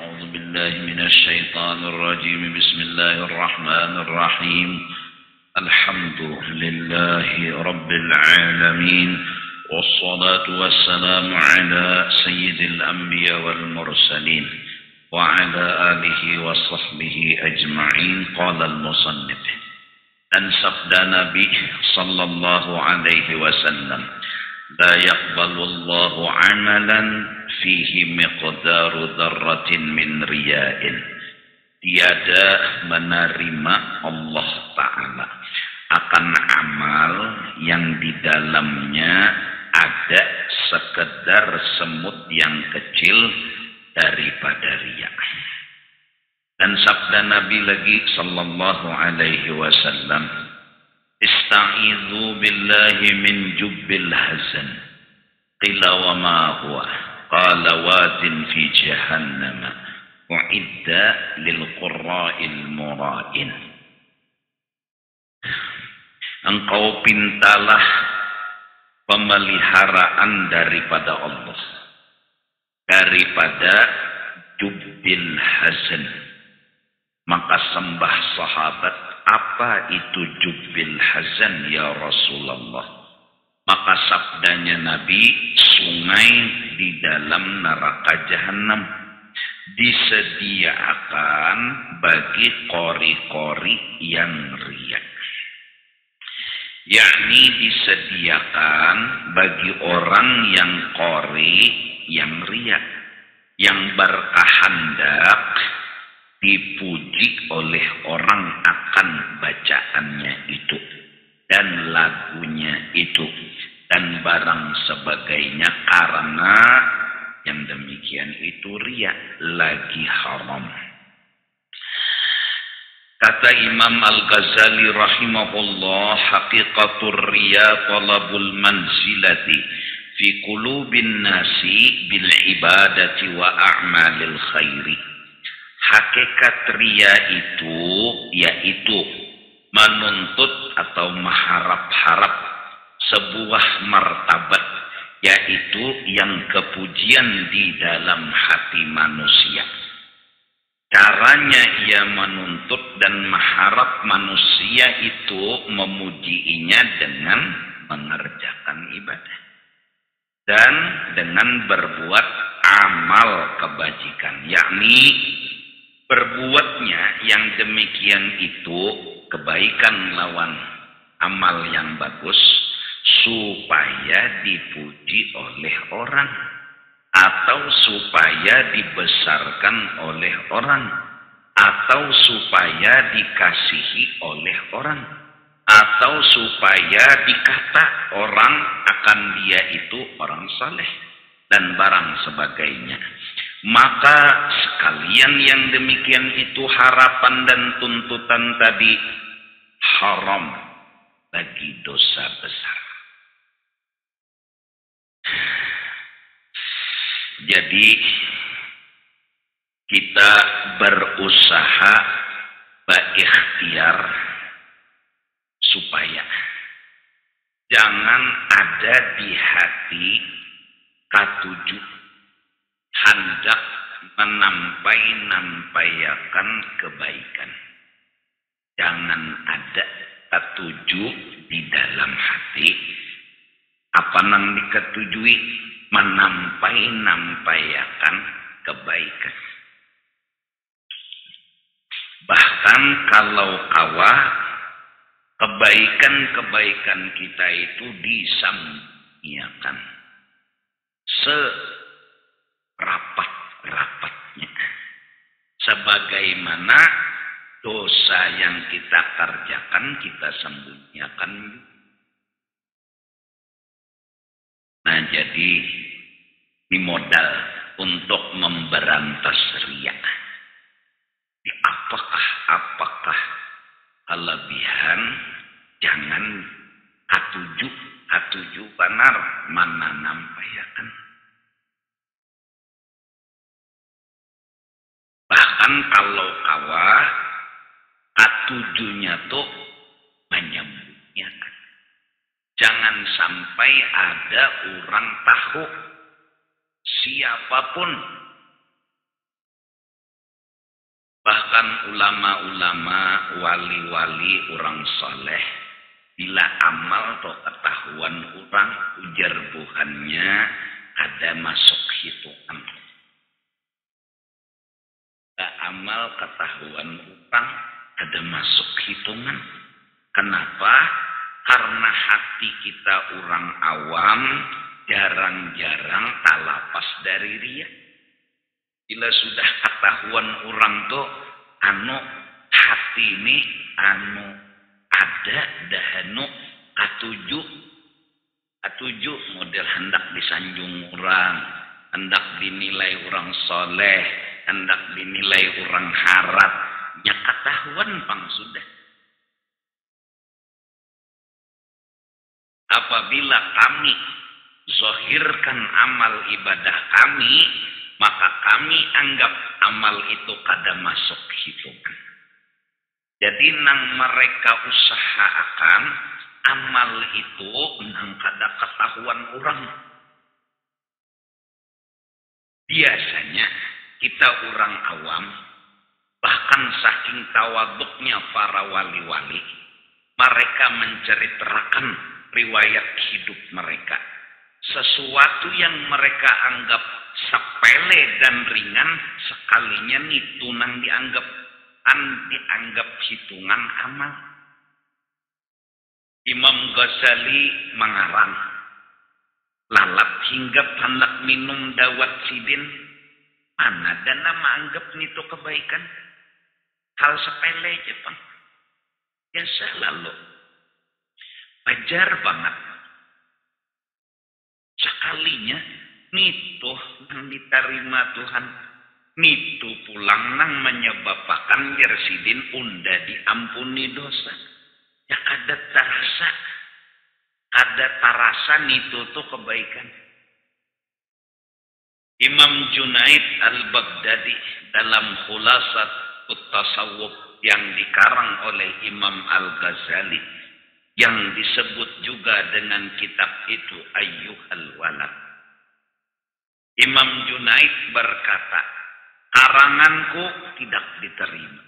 أعوذ بالله من الشيطان الرجيم. بسم الله الرحمن الرحيم. الحمد لله رب العالمين، والصلاة والسلام على سيد الأنبياء والمرسلين وعلى آله وصحبه أجمعين. قال المصنف: dan sabda Nabi sallallahu alaihi wasallam, la yaqbalullahu amalan fihi miqdaru dzarratin min riya'in. Tiada menerima Allah Ta'ala akan amal yang di dalamnya ada sekedar semut yang kecil daripada riya. Dan sabda Nabi lagi sallallahu alaihi wasallam, ista'idzu billahi min jubbil hazan. Qila wa ma huwa? Qala wadin fi jahannam u'idda lil qurra'il mura'in. Engkau pintalah pemeliharaan daripada Allah, daripada jubbil hazan. Maka sembah sahabat, apa itu jubbil hazan ya Rasulullah? Maka sabdanya Nabi, sungai di dalam neraka jahanam disediakan bagi kori-kori yang riya. Yakni disediakan bagi orang yang kori, yang riya, yang berkehendak dipuji oleh orang akan bacaannya itu dan lagunya itu dan barang sebagainya, karena yang demikian itu riya, lagi haram. Kata Imam Al-Ghazali rahimahullah, haqiqatur riya talabul manzilati fi qulubin nasi bil ibadati wa a'malil khairi. Hakikat riya itu yaitu menuntut atau mengharap-harap sebuah martabat, yaitu yang kepujian di dalam hati manusia. Caranya ia menuntut dan mengharap manusia itu memujiinya dengan mengerjakan ibadah dan dengan berbuat amal kebajikan, yakni berbuatnya yang demikian itu kebaikan lawan amal yang bagus, supaya dipuji oleh orang, atau supaya dibesarkan oleh orang, atau supaya dikasihi oleh orang, atau supaya dikata orang akan dia itu orang saleh dan barang sebagainya. Maka sekalian yang demikian itu harapan dan tuntutan tadi haram bagi dosa besar. Jadi kita berusaha berikhtiar supaya jangan ada di hati katuju hendak menampaikan kebaikan. Jangan ada ketuju di dalam hati. Apa nang diketujui? Menampaikan kebaikan. Bahkan kalau kebaikan kita itu disampaikan rapat-rapatnya, sebagaimana dosa yang kita kerjakan kita sembunyikan. Nah, jadi ini modal untuk memberantas riya. Apakah kelebihan? Jangan atuju benar mana nampayakan. Bahkan kalau atujunya tuh menyembunyikan. Jangan sampai ada orang tahu, siapapun Turutan ulama-ulama, wali-wali orang soleh, bila amal atau ketahuan orang, ujar buhannya ada masuk hitungan. Amal ketahuan orang ada masuk hitungan. Kenapa? Karena hati kita orang awam, jarang-jarang talapas dari ria. Bila sudah ketahuan orang tuh, hati ini, ada dahanu katuju model hendak disanjung orang, hendak dinilai orang soleh, hendak dinilai orang harap, nya ketahuan pang sudah. Apabila kami zahirkan amal ibadah kami, maka kami anggap amal itu kada masuk hitungan. Jadi nang mereka usahakan amal itu nang kada ketahuan orang. Biasanya kita orang awam, bahkan saking tawaduknya para wali-wali, mereka menceritakan riwayat hidup mereka. Sesuatu yang mereka anggap sepele dan ringan, sekalinya itu nang dianggap hitungan amal. Imam Ghazali mengarang, lalap hingga hendak minum dawat sidin, mana dan nama anggap itu kebaikan. Hal sepele aja Bang. Biasa lalu. Wajar banget. Sekalinya nitu nang diterima Tuhan, nitu pulang nang menyebabkan jersidin unda diampuni dosa. Ya ada tarasa nitu tuh kebaikan. Imam Junaid al-Baghdadi dalam Khulasat Tasawuf yang dikarang oleh Imam Al-Ghazali, yang disebut juga dengan kitab itu Ayyuhal Walad. Imam Junaid berkata, karanganku tidak diterima,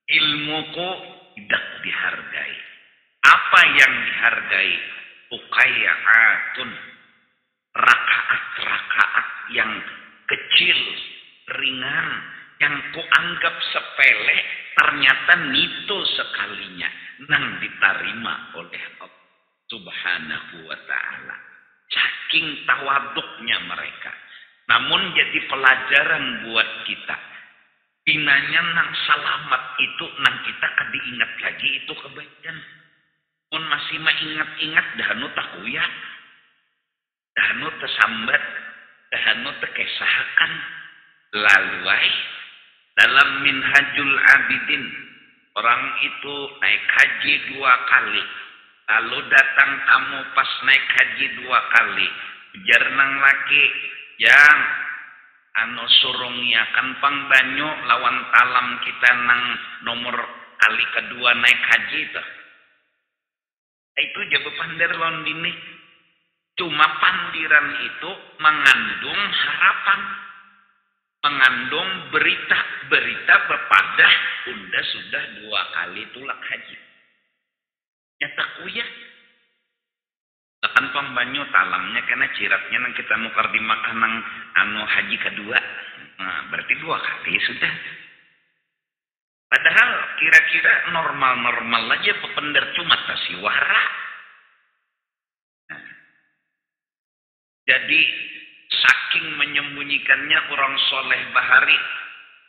ilmuku tidak dihargai. Apa yang dihargai? Uqayyatun, rakaat-rakaat yang kecil, ringan, yang kuanggap sepele, ternyata nitu sekalinya nang diterima oleh Allah Subhanahu wa ta'ala. Saking tawaduknya mereka. Namun jadi pelajaran buat kita. Pinanya nang salamat itu nang kita kediingat lagi itu kebaikan. Pun masih maingat-ingat dahanu takuya, dahanu tersambat, dahanu terkesahakan. Laluai dalam Minhajul Abidin, orang itu naik haji 2 kali. Lalu datang tamu pas naik haji 2 kali. Ujar nang laki, yang surungiakan pang banyu lawan talam kita nang nomor kali kedua naik haji itu. Itu jago pandar lawan bini. Cuma pandiran itu mengandung harapan, mengandung berita berpadah unda sudah 2 kali tulak haji. Nyata kuya. Akan pembanyu talamnya karena ciratnya nang kita nukar di Makkah nang haji kedua. Nah, berarti 2 kali sudah. Padahal kira-kira normal-normal aja pepender cuma tasiwara. Nah, jadi saking menyembunyikannya orang soleh bahari,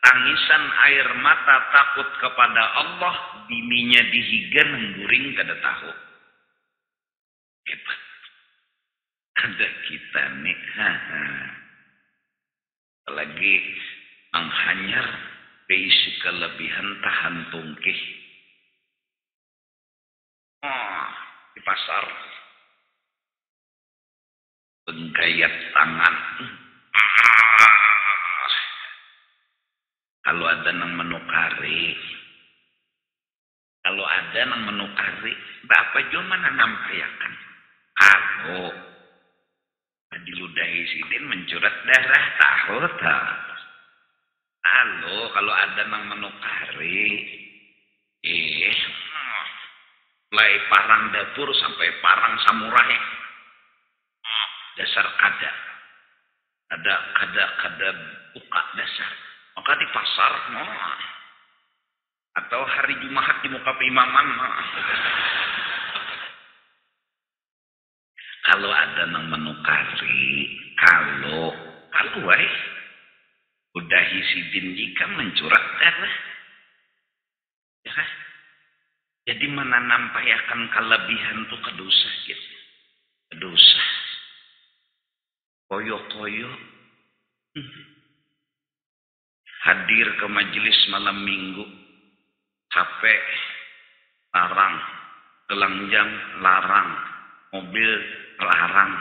tangisan air mata takut kepada Allah, bininya dihiga nengguring kada tahu. Hebat. Ada kita nih. Apalagi menghanyar beisi kelebihan tahan tungkih. Di pasar penggayat tangan. Kalau ada nang menukari, berapa cuma nampayakan. Kalau diludahi sidin mencurat darah tahu tak. Kalau kalau ada nang menukari mulai parang dapur sampai parang samurai dasar kada buka dasar maka di pasar atau hari Jumat di muka imaman kalau ada nang menukari kalau udah hisidin jika mencurat darah ya kan? Jadi menampayakan kelebihan tuh kedosa gitu. Kedosa. Koyo-koyo. Hadir ke majelis malam minggu. Capek. Larang. Telanjang larang. Mobil larang.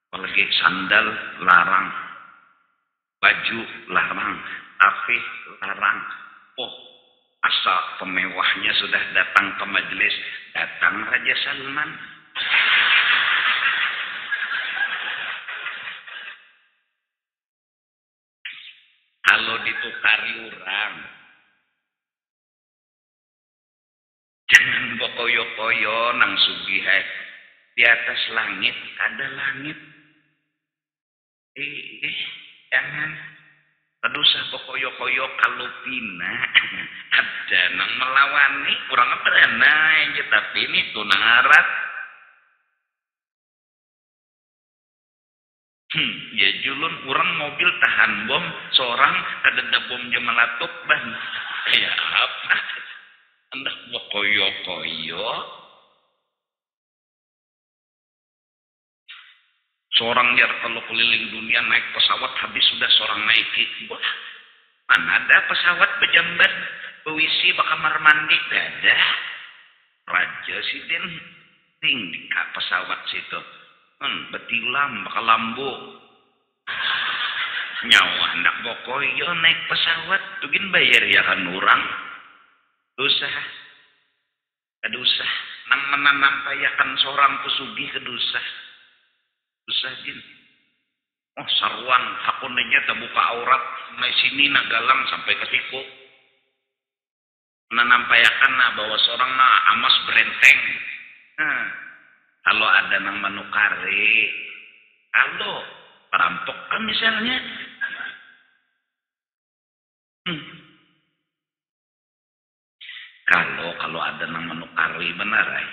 Apalagi sandal larang. Baju larang. Tapi larang. Asal pemewahnya sudah datang ke majelis, datang Raja Salman. Kalau ditukari orang, jangan bokoyo-koyo nang sugih di atas langit ada langit. Jangan. Adusa bokoyo-koyo kalau pina ada nang melawani kurang berana aja tapi ini tuh nang arat. Ya julun orang mobil tahan bom seorang ada bom jemalatuk ban. Ya apa? Hendak bokoyo-koyo. Seorang jar kalau keliling dunia naik pesawat habis sudah seorang naiki. Wah, mana ada pesawat berjambat, bewisi kamar mandi ada. Raja sidin tinggi ke pesawat situ. Betilam bakal lambu. Nyawa hendak bokoyo naik pesawat, tugin bayar ya kan orang. Dosa. Kedosa. Nang menampayakan seorang pesugih kedosa. Usahjin. Sarwan hakun aja terbuka aurat mulai sini nagalang sampai ke siku. Menampayakan bahwa seorang amas berenteng. Kalau ada nang menukari, kalau perampok kan misalnya. Kalau ada nang menukari benar ya.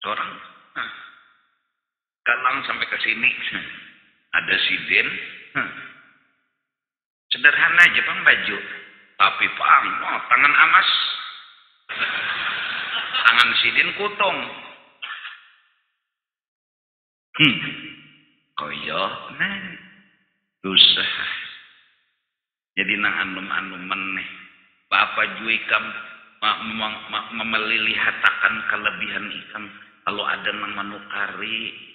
Seorang galang sampai ke sini ada sidin sederhana aja bang baju tapi pang tangan amas tangan sidin kutong koyo dosa jadi nang anum meneh bapak juikam memelihatakan kelebihan ikam kalau ada nang menukari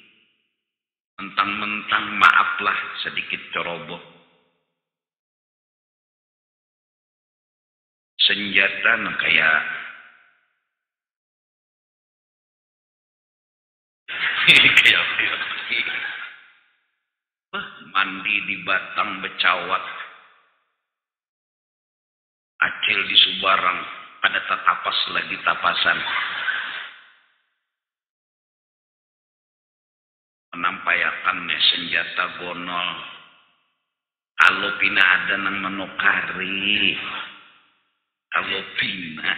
mentang-mentang maaflah sedikit ceroboh. Senjata kayak mandi di batang becawat. Acil di Subarang ada tatapas lagi tapasan. Menampayakannya senjata gonol. Kalau pina ada nang menukari. Kalau pina.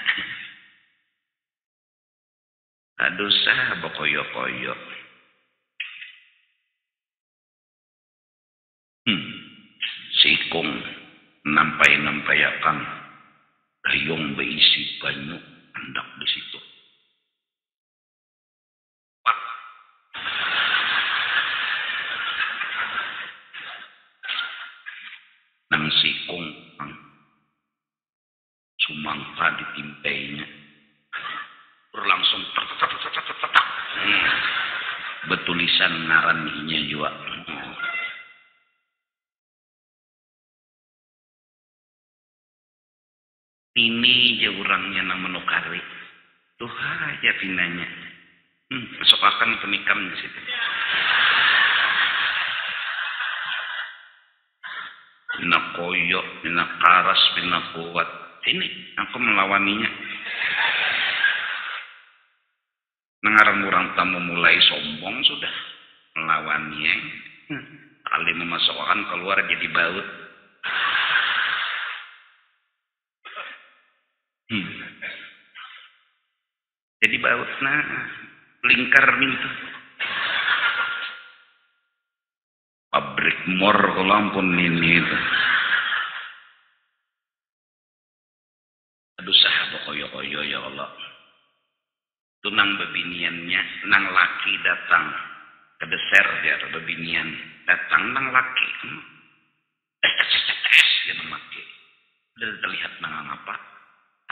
Adosa bokoyo-koyo. Sikung nampai-nampayakan. Gayong berisi banyu hendak di situ. Nang sikung sumangka ditimpainya berlangsung tak betulisan ngaraninya juga ini aja orangnya nang menukari tuh aja pinanya besok akan penikam di situ. mina koyok, mina karas, mina kuat. Ini aku melawaninya. Nengarang orang tamu mulai sombong sudah melawannya. Kali memasukkan keluar jadi baut. Jadi baut nah lingkar itu. Pabrik mor kalau ampun ini itu. Aduh sahabat koyo-koyo ya Allah. Itu nang bebiniannya, nang laki datang. Kedeser dia bebinian. Datang nang laki. Dia nang laki. Udah terlihat nang apa?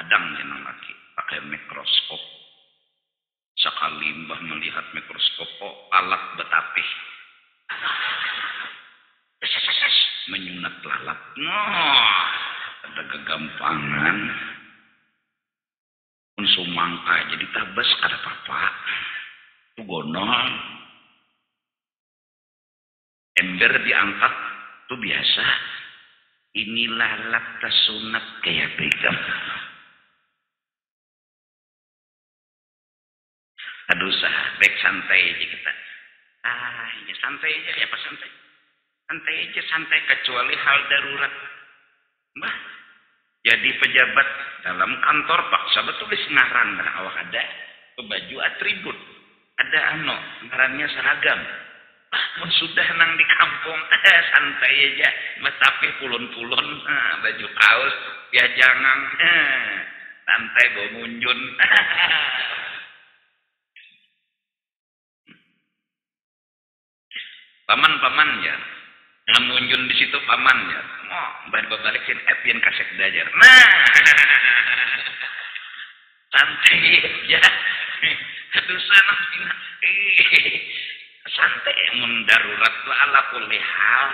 Adang dia nang laki. Pakai mikroskop. Sekali mbah melihat mikroskop, oh alat betapih. Menyunat lalat. Nah, ada kegampangan. Pun sumangka jadi tabas kada apa-apa. Itu gonol. Ember diangkat itu biasa. Ini lalat tersunat kayak begam. Aduh baik santai aja kita. Ya santai aja ya apa santai. Santai aja santai kecuali hal darurat. Mbah, jadi pejabat dalam kantor paksa betul ngaran awak ada baju atribut. Ada ngarannya seragam. Sudah nang di kampung santai aja. Tapi pulun-pulun baju kaos ya jangan santai bawa munjun. Paman ya. Ngamunjun di situ paman ya. Balikin Epian kasek dajar. Nah. Santai aja. Aduh sana. Santai mendarurat ala kulli hal.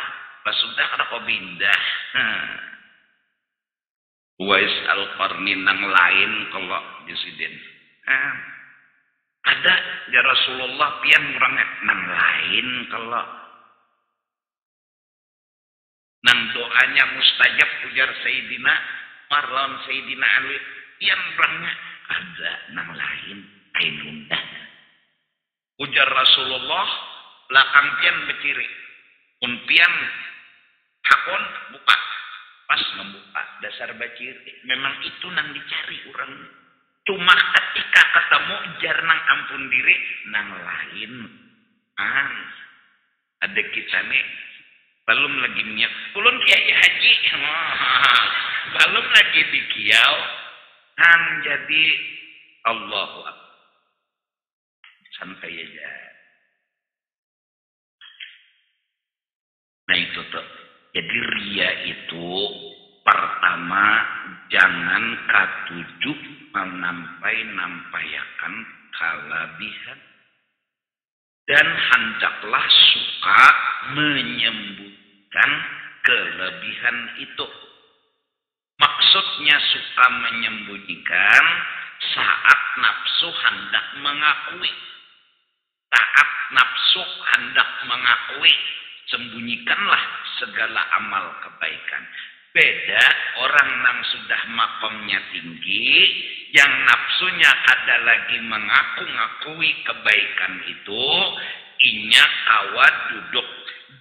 Sudah kada kau pindah. Wais al-Qarni nang lain kalau presiden. Ada ya Rasulullah pian orangnya nang lain kalau nang doanya mustajab ujar Sayyidina Marlon Sayyidina Ali pian orangnya ada nang lain kain undang ujar Rasulullah belakang pian beciri pun pian hakon buka pas membuka dasar baciri memang itu nang dicari orang cuma ketika ketemu jar nang ampun diri nang lain ada kita nih belum lagi niat ulun kiai haji belum lagi di kiau jadi Allahu Akbar santai aja. Nah itu tuh jadi ria itu pertama jangan katujuk menampayakan kelebihan dan hendaklah suka menyembunyikan kelebihan itu. Maksudnya suka menyembunyikan saat nafsu hendak mengakui. Saat nafsu hendak mengakui, sembunyikanlah segala amal kebaikan. Beda orang yang sudah makomnya tinggi, yang nafsunya ada lagi mengaku-ngakui kebaikan itu, inya kawa duduk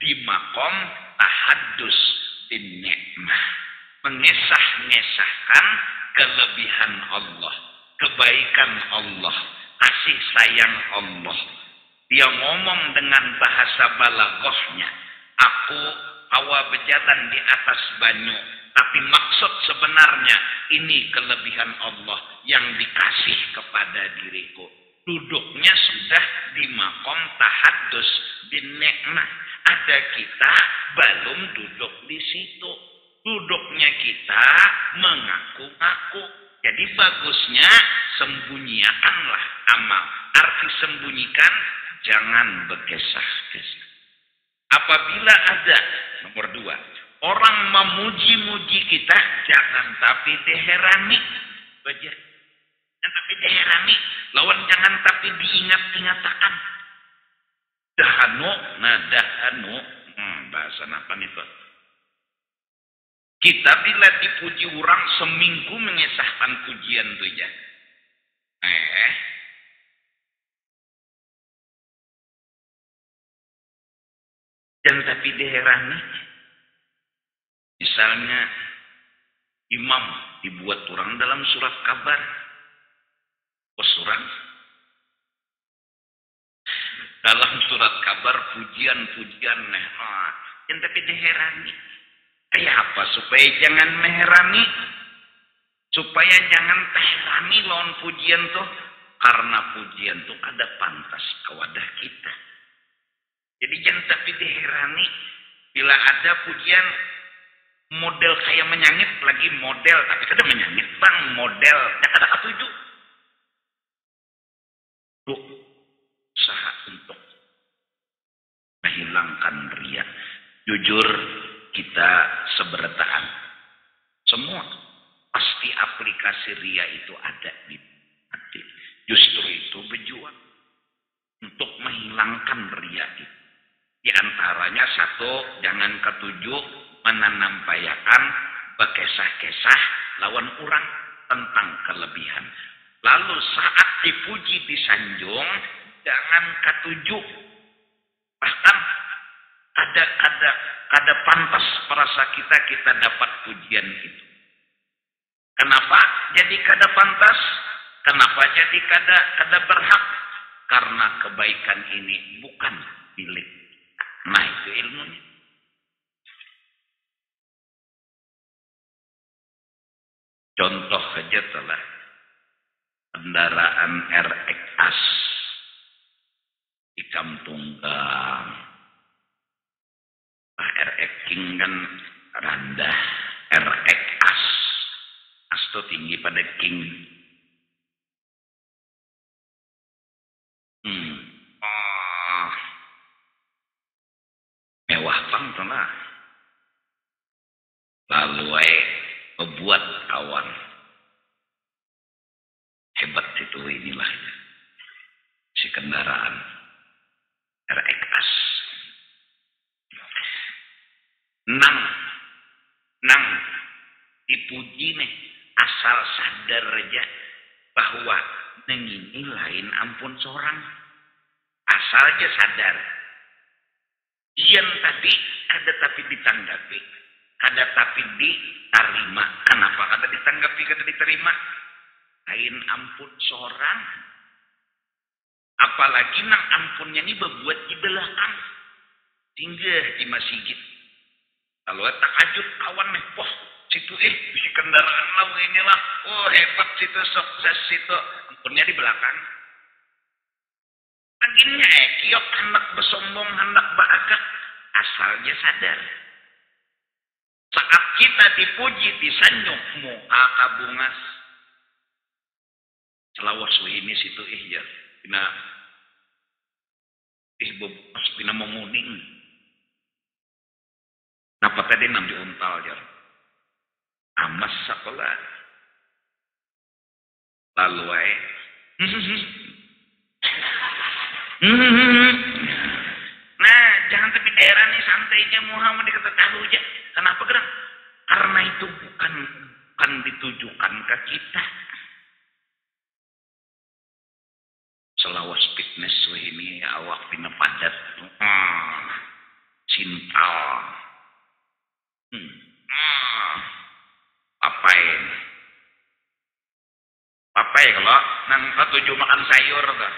di makom tahaddus bin nikmah. Mengesah-ngesahkan kelebihan Allah, kebaikan Allah, kasih sayang Allah. Dia ngomong dengan bahasa balaghahnya, aku awal berjalan di atas banyu, tapi maksud sebenarnya ini kelebihan Allah yang dikasih kepada diriku. Duduknya sudah di makom tahaddus bin nikmah. Ada kita belum duduk di situ. Duduknya kita mengaku-ngaku. Jadi bagusnya sembunyikanlah amal. Arti sembunyikan jangan bergesah-gesah. Apabila ada nomor 2 orang memuji-muji kita, jangan tapi diherani. Tapi diherani. Lawan jangan tapi diingat-ingatakan. Dahanu, bahasa apa nih Pak? Kita bila dipuji orang seminggu mengesahkan pujian tuh ya. Dan tapi diherani. Misalnya imam dibuat orang dalam surat kabar. Surah. Dalam surat kabar pujian-pujian yang tapi diherani. Kayak apa supaya jangan meherani? Supaya jangan terherani lawan pujian tuh. Karena pujian tuh ada pantas ke wadah kita. Jadi jangan tapi diherani. Bila ada pujian model kayak menyangit lagi model. Tapi kada menyangit bang model. Yang ada ketujuh. Tuh. Usaha untuk menghilangkan riya. Jujur kita seberataan. Semua pasti aplikasi riya itu ada di hati. Justru itu berjuang untuk menghilangkan riya itu. Di antaranya satu, jangan ketujuh menampayakan berkesah-kesah lawan orang tentang kelebihan. Lalu saat dipuji disanjung, jangan ketujuh. Bahkan ada pantas perasa kita dapat pujian itu. Kenapa jadi kada pantas? Kenapa jadi kada berhak? Karena kebaikan ini bukan milik. Nah itu ilmunya. Contoh saja telah kendaraan RX di Kampunggang. RX King kan rendah, RX As itu tinggi pada King. Mewah bang lah. Lalu membuat kawan hebat itu inilah si kendaraan RX. Nang dipuji nih asal sadar aja bahwa ini lain ampun seorang asal aja sadar. Yang tadi ada tapi ditanggapi, ada tapi diterima. Kenapa kada ditanggapi, kada diterima? Lain ampun seorang. Apalagi nang ampunnya ini berbuat di belakang, singgah di masjid. Kalau takajud kawan nih, wah situ bisi kendaraan lah inilah, oh hebat situ sukses situ, ampunnya di belakang. Akhirnya kiok hendak bersombong, hendak berakak, asalnya sadar. Saat kita dipuji, disanjung, muka kabungas. Selawas ini situ ya, pina bebas pina menguning. Napa tadi nam diuntal ya? Amas sekolah. Lalu Nah, jangan tapi daerah nih santai aja Muhammad dikata tahu aja. Kenapa gerak? Karena itu bukan ditujukan ke kita. Selawas fitness ini awak pina padat. Cinta. Papai kalau nang ketujuh makan sayur tuh.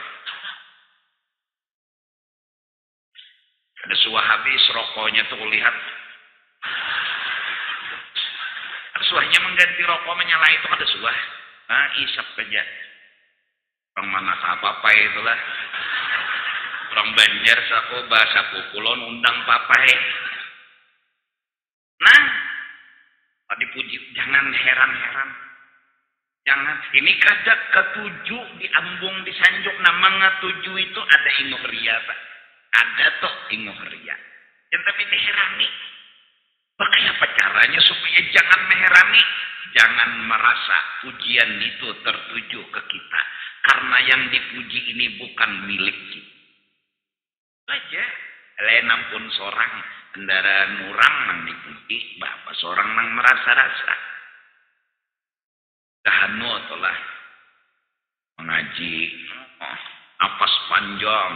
Ada suah habis rokoknya tuh lihat. Suahnya mengganti rokok menyala itu ada suah. Isap aja. Orang mana papai itulah. Orang Banjar saku bahasa Kulon undang papai. Nah, dipuji jangan heran-heran. Jangan ini kada ketujuh diambung disanjuk nama ngatujuh itu ada inguh ria Pak. Ada toh inguh ria. Yang tapi diherani. Bagaimana caranya supaya jangan meherani, jangan merasa pujian itu tertuju ke kita. Karena yang dipuji ini bukan milik kita. Aja, lain ampun seorang kendaraan orang yang dipuji, bapak seorang nang merasa-rasa. Dahanut lah mengaji, napas panjang,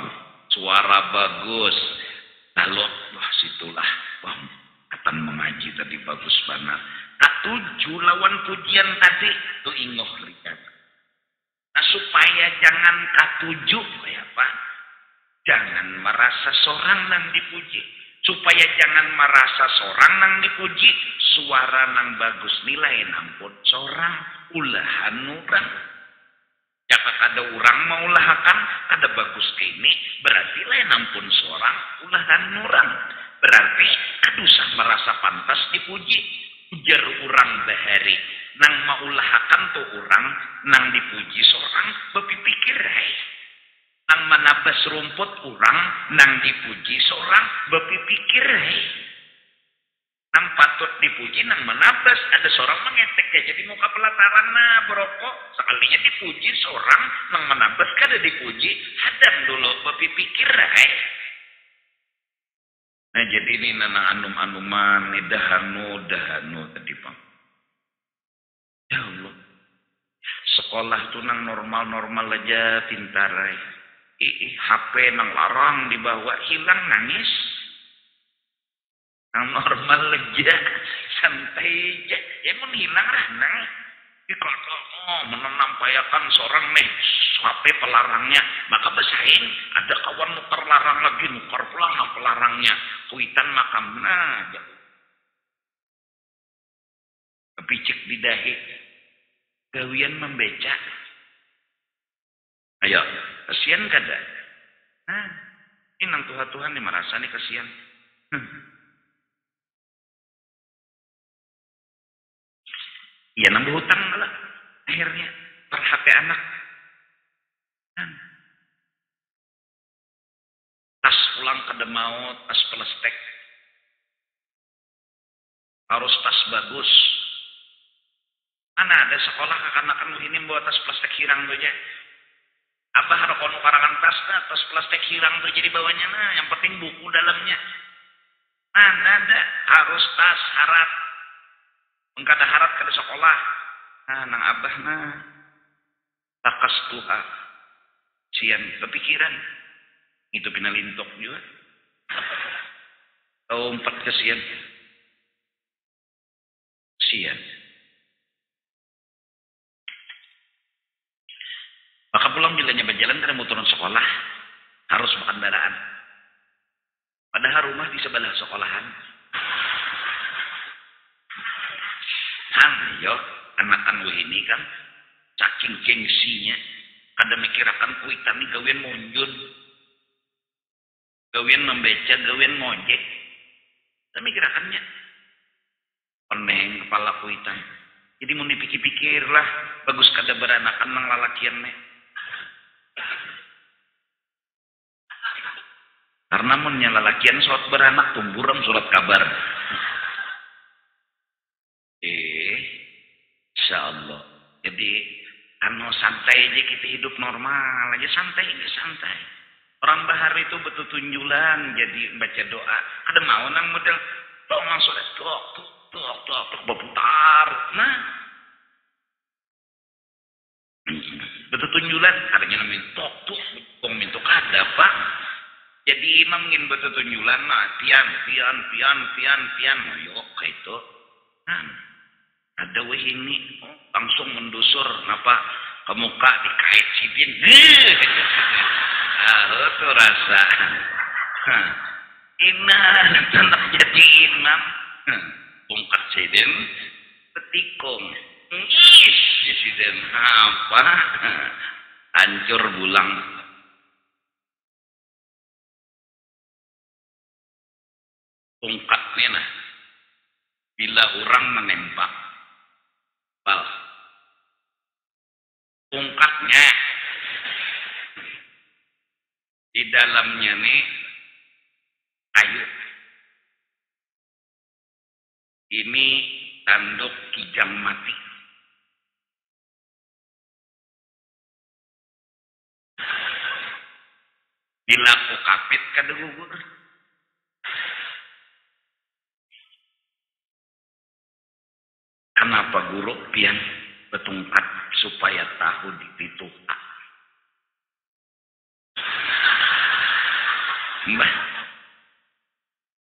suara bagus. Lalu wah situlah wah katan mengaji tadi bagus banget. Katuju lawan pujian tadi tuh ingoh lihat. Nah supaya jangan katuju ya Pak. Jangan merasa seorang nang dipuji. Supaya jangan merasa seorang nang dipuji, suara nang bagus nilai nampun seorang ulahan nurang. Jika ada orang mau ulahakan, ada bagus ini, berarti lain nampun seorang ulahan nurang. Berarti kadusah merasa pantas dipuji. Ujar orang bahari, nang mau ulahakan tuh orang, nang dipuji seorang, berpikir hai. Nang menabas rumput orang, nang dipuji seorang, berpikir hai. Nang patut dipuji, nang menabas, ada seorang mengetek ya, jadi muka pelataran nah berokok, sekalinya dipuji seorang, nang menabas kada dipuji, hadam dulu, berpikir hai. Nah jadi ini nang anum-anuman, ini dahanu tadi Bang. Ya Allah, sekolah tuh nang normal-normal aja pintar hai. HP nang larang dibawa hilang nangis. Nang normal aja santai aja. Emang hilang lah nang. Kalau menampayakan seorang nih HP pelarangnya, maka bersaing ada kawan nukar larang lagi, nukar pulang pelarangnya. Kuitan makam nah. Kepicik di dahi. Gawian membeca. Ayo, kasihan kada? Nah, ini nang Tuhan nih merasa nih kasihan. Ya nang berhutang lah. Akhirnya per HP anak. Tas pulang kada maut, tas plastik. Harus tas bagus. Mana ada sekolah kanak-kanak ini bawa tas plastik hirang tuh aja. Abah ada kono karangan tas, nah, tas plastik hirang tuh jadi bawanya nah, yang penting buku dalamnya. Mana ada harus tas harat. Engkau ada harat kada sekolah. Nah, nang abah nah. Takas tuha. Sian kepikiran. Itu pinalintok juga. Tahu 4 kesian. Sian. Maka pulang bilanya berjalan karena mau turun sekolah. Harus berkendaraan. Padahal rumah di sebelah sekolahan. Yo, anak-anak ini kan saking gengsinya kada mikirakan kuitan nih gawian monjun, gawian membaca, gawian mojek. Kita mikirakannya peneng kepala kuitan. Jadi mau dipikir-pikir lah, bagus kada beranakan nang lalakian nih. Karena munnya lalakian surat beranak tumburam surat kabar. Insyaallah. Jadi santai aja kita hidup normal aja, santai. Orang bahar itu betul tunjulan jadi baca doa. Ada mau nang model doa langsung tok berputar. Nah. Betul tunjulan katanya namanya tok mintuk ada Pak. Jadi imam ingin betul tunjulan nah pian. Ayo kayak itu. Nah. Ada weh ini langsung mendusur napa ke muka dikait sidin. Itu rasa. Inan tentang jadi imam. Tungkat sidin ketikung. Sidin apa? Hancur bulang. Tungkatnya nah. Bila orang menembak tungkatnya di dalamnya nih kayu ini tanduk kijang mati bila aku kapit kada gugur kenapa guru pian betungkat supaya tahu dititu Mbah,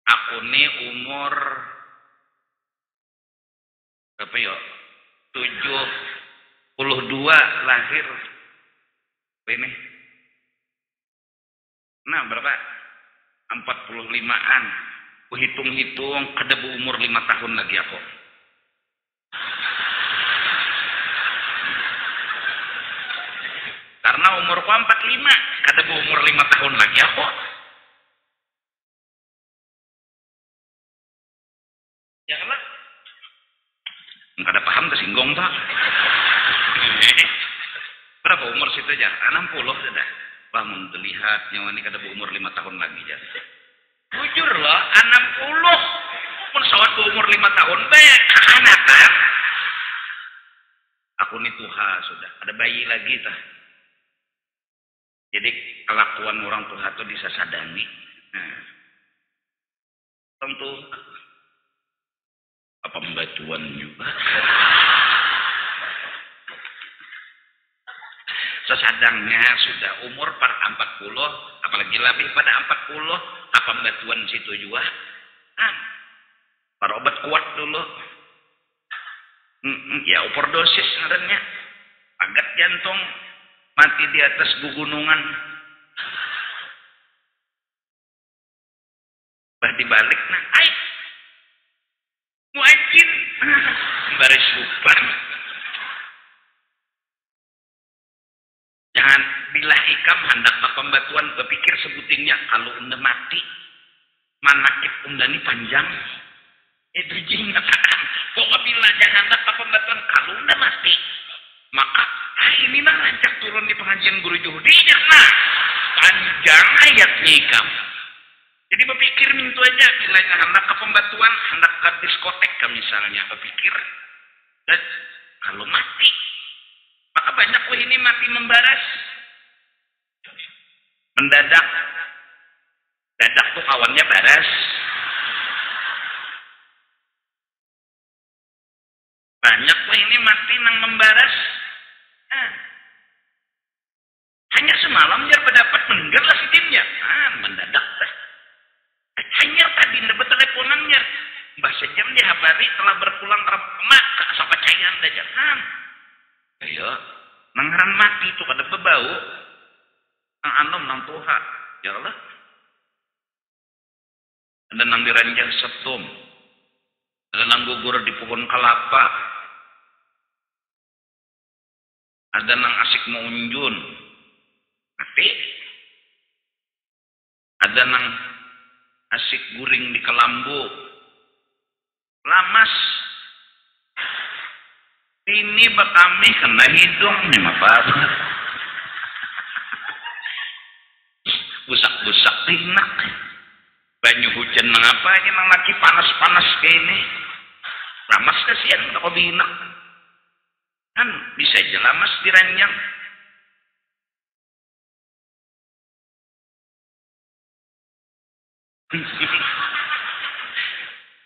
aku nih umur berapa ya? 72 lahir. Ini. Nah, berapa? 45-an. Ku hitung-hitung kedebu umur 5 tahun lagi aku. Karena umurku 45, kedebu umur 5 tahun lagi aku. Ya kan? Enggak ada paham tersinggung Pak. Berapa umur situ aja? 60 sudah. Wah, mau terlihat nyawa ini kada umur 5 tahun lagi ya. Jujur loh, 60. Pun sawat umur 5 tahun teh anak kan. Aku nih tuha sudah, ada bayi lagi tah. Jadi kelakuan orang tuha itu disasadani. Nah, tentu apa pembatuan juga. Sesadangnya sudah umur pada 40, apalagi lebih pada 40, apa pembatuan situ juga. Para obat kuat dulu. Ya overdosis ngarannya. Pagat jantung mati di atas gugunungan. Bah dibalik nah, muajin baris supan. Jangan bila hikam hendak pembatuan berpikir sebutingnya kalau unda mati manakib unda ini panjang. Itu jingatan. Pokoknya bila jangan hendak pembatuan kalau unda mati maka ini nah rancak turun di pengajian guru Juhdi nah panjang ayatnya hikam. Jadi berpikir mintu aja bila hendak ke pembatuan, hendak ke diskotek misalnya berpikir. Dan kalau mati, maka banyak ini mati membaras. Mendadak. Dadak tuh kawannya baras. Banyak ini mati nang membaras. Hanya semalam dia mendapat meninggal lah si timnya. Mendadak dah. Hanya tadi dapat teleponannya. Mbah sejam dia habari telah berpulang ke mak sampai cairan dah jangan. Ayo, nangran mati itu kada bebau. Nang anom nang tuha. Ya Allah. Ada nang diranjang setum. Ada nang gugur di pohon kelapa. Ada nang asik mau unjun. Mati. Ada nang asik guring di kelambu. Lamas. Ini bakami kena hidung nih banget. Busak-busak tinak. Banyu hujan mengapa aja nang laki panas-panas kayak ini. Lamas kasihan tak binak. Kan bisa aja lamas diranjang.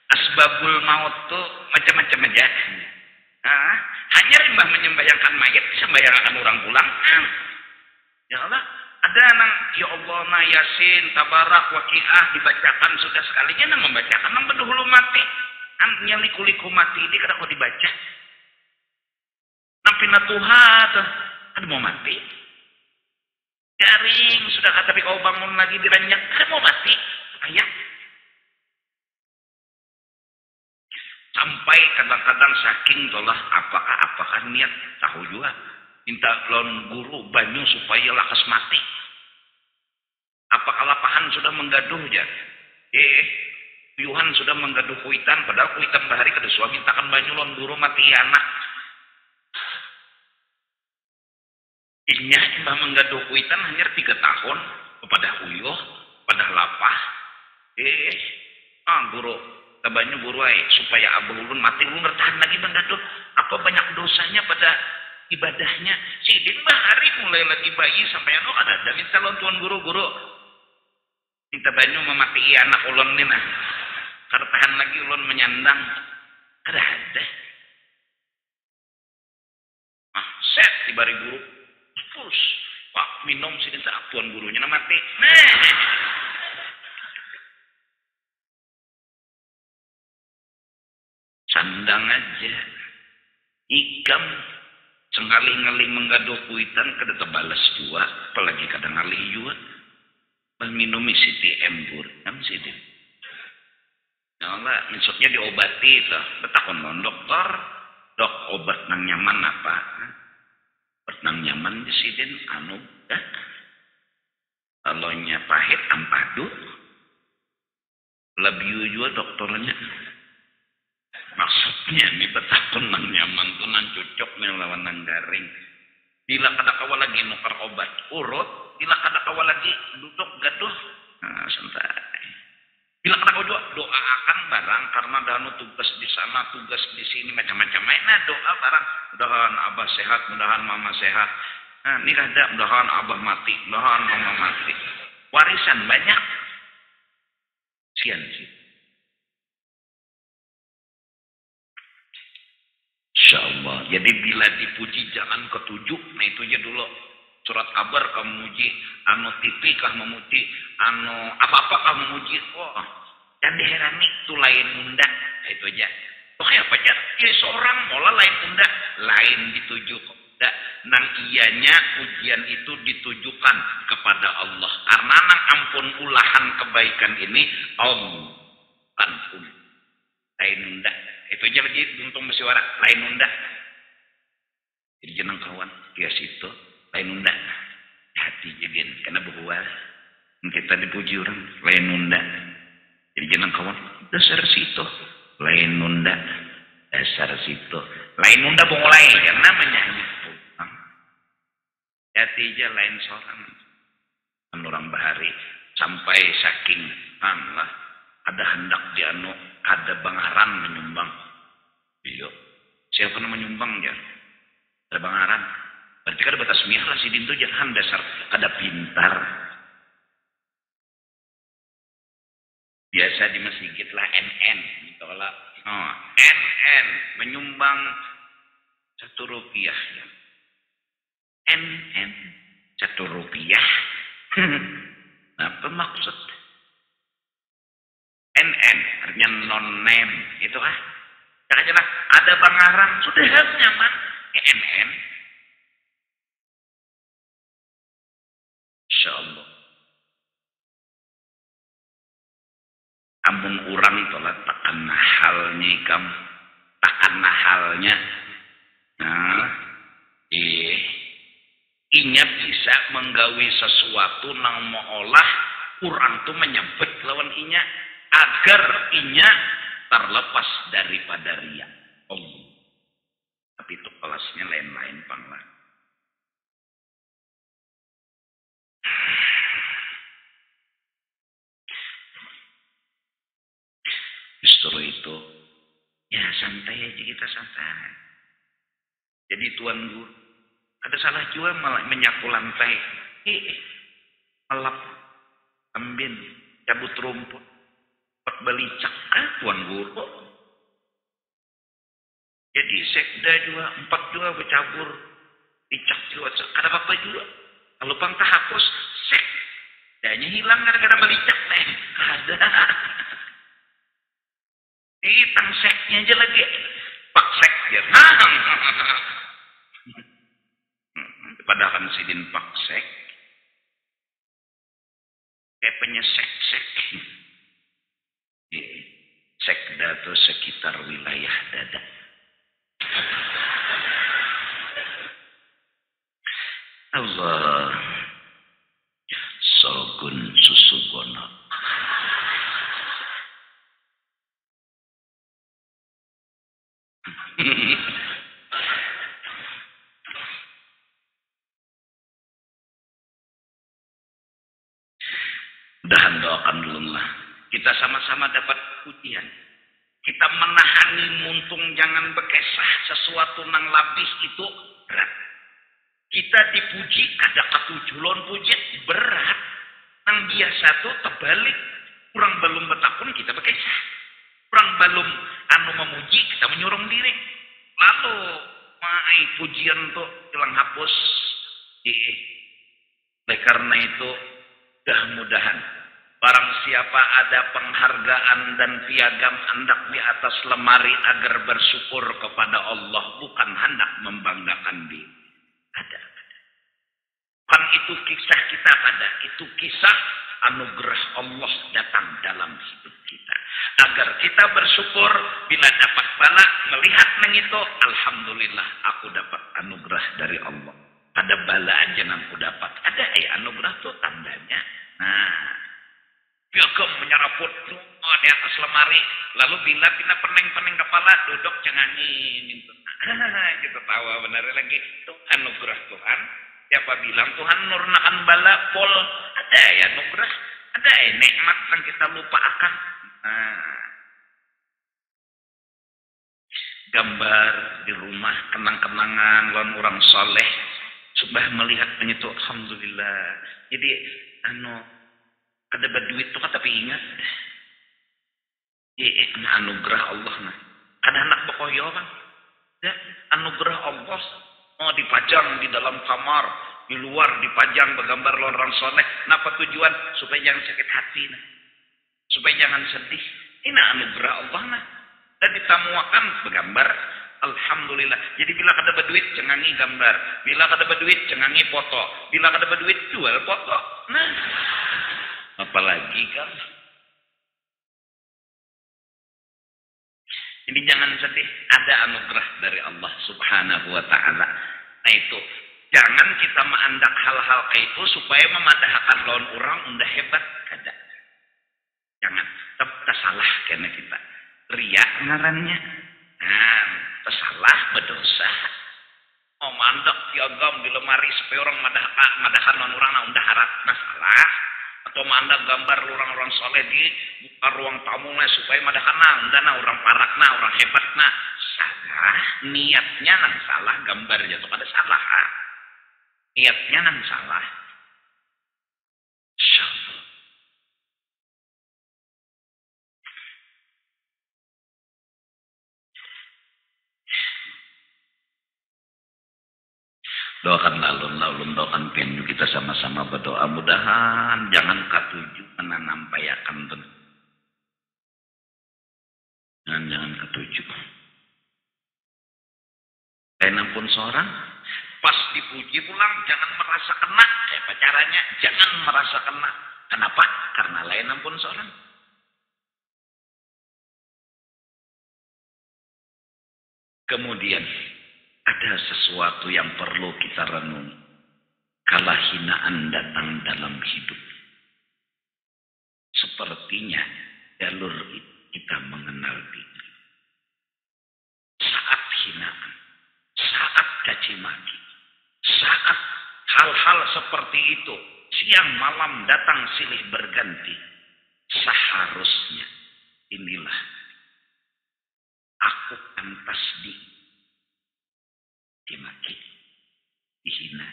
Asbabul maut tuh macam-macam aja. Hanya rimbah menyembayangkan mayat disembayangkan orang pulang. Ya Allah, ada nang ya Allah na Yasin, Tabarak, Waqiah dibacakan sudah sekalinya nang membacakan nang berdahulu mati. Nyaliku-liku mati ini kada kau dibaca. Nampina Tuhan, ada mau mati. Garing sudah kata tapi kau bangun lagi diranjang, ada mau mati. Ayah. Sampai kadang-kadang saking tolah apakah niat tahu juga minta lawan guru banyu supaya lakas mati. Apakah lapahan sudah menggaduh ya? Yuhan sudah menggaduh kuitan padahal kuitan bahari kada suami mintakan banyu lawan guru mati anak. Inya imbah menggaduh kuitan hanya 3 tahun kepada uyuh pada lapah. Guru banyu guru supaya abah ulun mati ulun bertahan lagi menggaduh apa banyak dosanya pada ibadahnya sidin bahari mulai lagi bayi sampai anu ada minta lawan tuan guru minta banyu memati anak ulun nih nah karena tahan lagi ulun menyandang ada bari guru. Terus Pak minum sini tak tuan gurunya mati. Nah. Sandang aja. Ikam sekali-ngali menggaduh kuitan kada tebalas jua, apalagi kadang ngalih jua. Minumi siti embur, kan siti. Nah, maksudnya diobati itu. Betakon non dokter, dok obat nang nyaman apa? Obat nang nyaman di sidin anu dah. Kalau nya pahit ampadu, lebih juga dokternya. Maksudnya nih betakon nang nyaman tuh nang cocok nih lawan nang garing. Bila kada kawa lagi nukar obat urut, bila kada kawa lagi duduk gaduh, nah, santai. Bila kada kawa doa akan barang karena danu tugas di sana, tugas di sini macam-macam. Nah doa barang, mudahan abah sehat, mudahan mama sehat. Nah ini kada, mudahan abah mati, mudahan mama mati. Warisan banyak, sian sih. Insyaallah. Jadi bila dipuji jangan ketujuh. Nah itu aja dulu. Surat kabar kamu muji, anu TV kah memuji, anu apa-apa kamu muji. Oh, dan diherani itu lain undang. Nah, itu aja. Oh apa aja? Ini seorang mola lain undang, lain dituju. Nang ianya ujian itu ditujukan kepada Allah. Karena nang ampun ulahan kebaikan ini Allah ampun. Lain undang. Itu aja lagi untung mesiwara lain unda. Jadi jeneng kawan kias itu lain unda. Hati jadian karena bahwa kita dipuji orang lain unda. Jadi jeneng kawan dasar situ lain unda. Dasar situ lain unda mulai yang namanya itu. Hati aja lain seorang orang bahari sampai saking Allah ada hendak dianu ada bangaran menyumbang. Iya. Siapa yang menyumbang dia? Ada bangaran. Berarti kada batas miah lah si dintu jangan dasar kada pintar. Biasa di masjid lah NN gitu lah. Oh, NN menyumbang 1 rupiah ya. NN 1 rupiah. Apa maksud? NN artinya non-name itu ah. Jangan jelas ada bangaran sudah nyaman NN. Insyaallah. Amun urang tolak takkan halnya kamu takkan halnya. Nah, inya bisa menggawi sesuatu nang meolah urang tuh menyebut lawan inya agar inya terlepas daripada riya. Tapi itu kelasnya lain-lain panglah. Justru itu ya santai aja kita santai. Jadi tuan guru ada salah juga malah menyapu lantai. Melap ambin cabut rumput belicak tuan guru. Jadi sekda juga 4 juga bercabur dicak juga ada apa juga. Kalau pang hapus sek danya hilang gara-gara belicak ada. Tang seknya aja lagi pak sek ya. Padahal sidin pak sek kayak penyesek-sek. Sekda itu sekitar wilayah dada. Allah sogun susu gono. Mudahan doakan dulu lah. Kita sama-sama dapat pujian. Kita menahani muntung jangan bekesah. Sesuatu nang labis itu berat. Kita dipuji kada katujulon pujian berat. Nang biasa tuh terbalik. Kurang belum betakun kita bekesah. Kurang belum anu memuji kita menyurung diri. Lalu Mai pujian tuh hilang hapus. Oleh karena itu, mudah-mudahan barang siapa ada penghargaan dan piagam hendak di atas lemari agar bersyukur kepada Allah, bukan hendak membanggakan diri. Ada. Bukan itu kisah kita pada, itu kisah anugerah Allah datang dalam hidup kita. Agar kita bersyukur bila dapat bala, melihat itu, alhamdulillah aku dapat anugerah dari Allah. Ada bala aja aku dapat. Ada anugerah tuh tandanya. Nah, piagam menyeraput di atas lemari. Lalu bila kita pening-pening kepala, duduk cengangin. Kita tawa benar lagi. Itu anugerah Tuhan. Siapa bilang Tuhan nurnakan bala pol? Ada anugerah. Ada nikmat yang kita lupa akan. Nah, gambar di rumah, kenang-kenangan lawan orang soleh. Sudah melihat itu, alhamdulillah. Jadi, kada berduit tuh tapi ingat. Anugerah Allah nah. Kada anak bekoyo kan. Ya, anugerah Allah mau dipajang di dalam kamar, di luar dipajang bergambar orang soleh. Kenapa tujuan? Supaya jangan sakit hati nah. Supaya jangan sedih. Ini anugerah Allah nah. Dan ditamuakan bergambar. Alhamdulillah. Jadi bila kada berduit cengangi gambar. Bila kada berduit cengangi foto. Bila kada berduit jual foto. Nah. Apalagi kan. Jadi jangan sedih. Ada anugerah dari Allah subhanahu wa ta'ala. Nah itu. Jangan kita mengandak hal-hal kayak itu supaya memadahkan lawan orang undah hebat. Kada. Jangan. Tetap salah karena kita. Riak ngarannya. Nah. Salah berdosa. Oh mandek piagam di lemari supaya orang madahan orang undah harap salah. Atau mandek gambar orang-orang soleh di buka ruang tamu supaya madahan undah orang parak orang hebat salah. Niatnya nang salah gambarnya itu ada salah. Niatnya nang salah. Insyaallah. Doakan lalu doakan penyu kita sama-sama berdoa mudahan jangan katuju menampayakan jangan katuju. Pun seorang pas dipuji pulang jangan merasa kena caranya jangan merasa kena. Kenapa? Karena lain pun seorang. Kemudian ada sesuatu yang perlu kita renung. Kala hinaan datang dalam hidup. Sepertinya jalur kita mengenal diri. Saat hinaan, saat caci maki, saat hal-hal seperti itu, siang malam datang silih berganti. Seharusnya inilah aku pantas dimaki, dihina,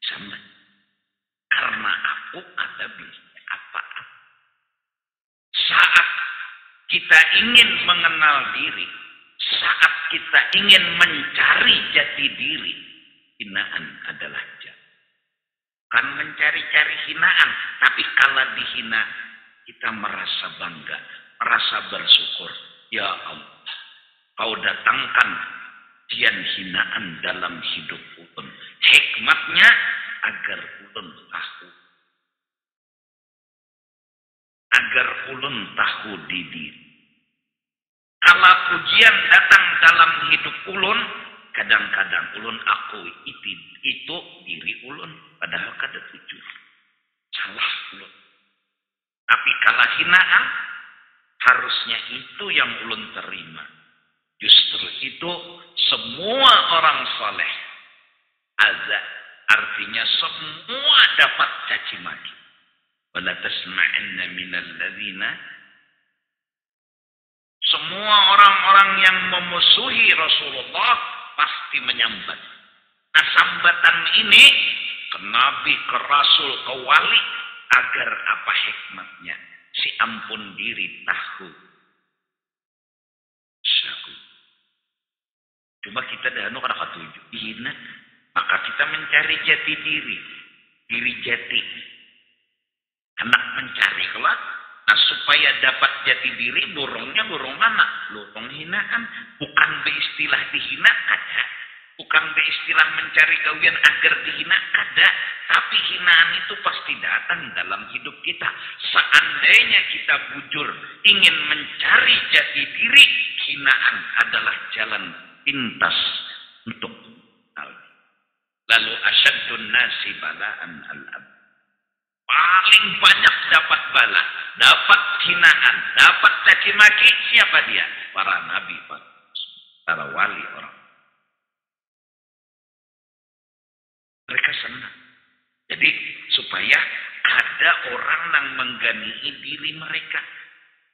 sama. Karena aku ada apa-apa. Saat kita ingin mengenal diri, saat kita ingin mencari jati diri, hinaan adalah jati. Kan mencari-cari hinaan, tapi kalau dihina, kita merasa bangga, merasa bersyukur. Ya Allah, kau datangkan ujian hinaan dalam hidup ulun. Hikmatnya agar ulun tahu. Agar ulun tahu diri. Kalau ujian datang dalam hidup ulun, kadang-kadang ulun akui itu diri ulun. Padahal kada tujuh. Salah ulun. Tapi kalau hinaan, harusnya itu yang ulun terima. Justru itu semua orang saleh azza artinya semua dapat caci maki. Wala tasma'anna minal ladzina semua orang-orang yang memusuhi Rasulullah pasti menyambat. Nah, sambatan ini ke Nabi, ke Rasul, ke wali agar apa hikmatnya? Si ampun diri tahu. Syaku. Cuma kita dah kada katuju hina. Maka kita mencari jati diri. Diri jati. Anak mencari kelak. Nah supaya dapat jati diri, burungnya burung mana? Burung hinaan. Bukan beristilah dihina, kada. Bukan beristilah mencari gawian agar dihina, kada. Tapi hinaan itu pasti datang dalam hidup kita. Seandainya kita bujur ingin mencari jati diri, hinaan adalah jalan pintas untuk lalu asyaddun nasi balaan al-ab. Paling banyak dapat bala, dapat hinaan, dapat caci maki, siapa dia? Para nabi, para wali orang. Mereka senang. Jadi supaya ada orang yang mengganihi diri mereka.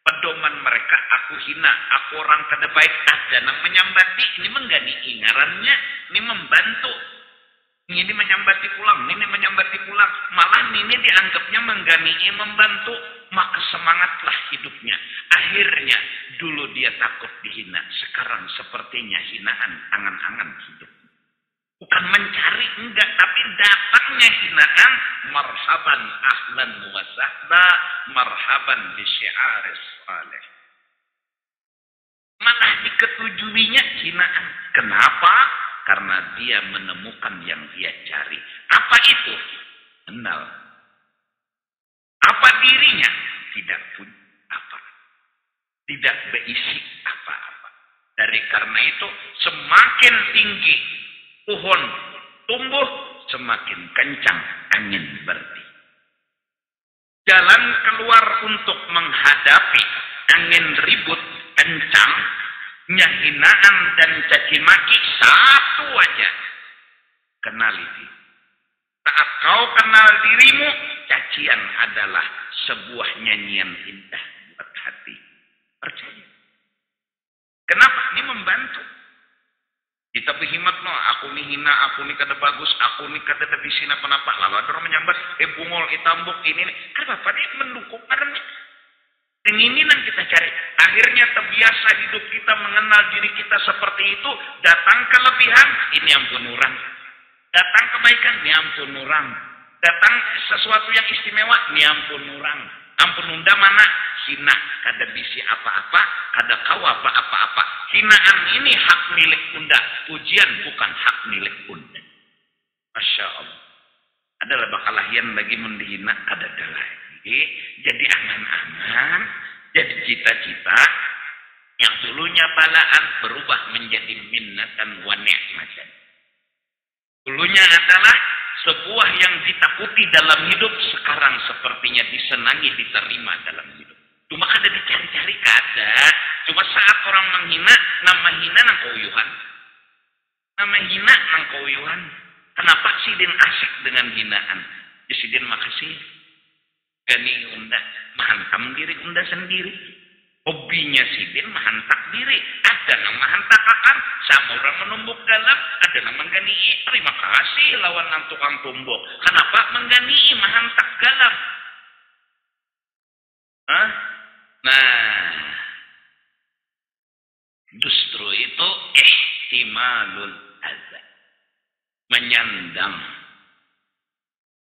Pedoman mereka, aku hina, aku orang kada baik, ada yang menyambati, ini mengganihi ngarannya, ini membantu. Ini menyambati pulang, ini menyambati pulang. Malah ini dianggapnya mengganihi, membantu. Maka semangatlah hidupnya. Akhirnya, dulu dia takut dihina. Sekarang sepertinya hinaan angan-angan hidup. Bukan mencari, enggak. Tapi datangnya hinaan. Marhaban ahlan wa sahla. Marhaban bisyi'aris salih. Malah diketujuinya hinaan. Kenapa? Karena dia menemukan yang dia cari. Apa itu? Kenal. Apa dirinya? Tidak punya apa. Tidak berisi apa-apa. Dari karena itu, semakin tinggi pohon tumbuh, semakin kencang angin bertiup. Jalan keluar untuk menghadapi angin ribut kencang, hinaan dan caci maki satu aja. Kenali diri. Saat kau kenal dirimu, cacian adalah sebuah nyanyian indah buat hati. Percaya. Kenapa? Ini membantu. Kita berhimat no, aku nih hina, aku nih kada bagus, aku nih kada ada bisin apa-apa. Lalu ada orang menyambat, bungol, itambuk, ini. Kenapa dia mendukung karena yang ini yang kita cari. Akhirnya terbiasa hidup kita mengenal diri kita seperti itu. Datang kelebihan, ini ampun orang. Datang kebaikan, ini ampun orang. Datang sesuatu yang istimewa, ini ampun orang. Ampun unda mana? Hina, kada bisi apa-apa, kada kau apa-apa. Hinaan ini hak milik unda. Pujian bukan hak milik unda. Masya Allah. Adalah bakalahian lagi mendihina, kada ada lagi. Jadi angan-angan, jadi cita-cita yang dulunya balaan berubah menjadi minnatan wa ni'matan. Dulunya adalah sebuah yang ditakuti dalam hidup, sekarang sepertinya disenangi, diterima dalam hidup. Cuma kada dicari-cari, kada. Cuma saat orang menghina, nama hina nang kauyuhan. Nama hina nang kauyuhan. Kenapa Sidin asik dengan hinaan? Ya Sidin makasih. Gani unda, menghantam diri unda sendiri. Hobinya Sidin menghantak diri. Ada yang menghantak akan, sama orang menumbuk dalam, ada yang menggani'i. Terima kasih lawan nang tukang tumbuk. Kenapa menggani'i, menghantak dalam? Hah? Nah, justru itu ihtimalul azab. Menyandang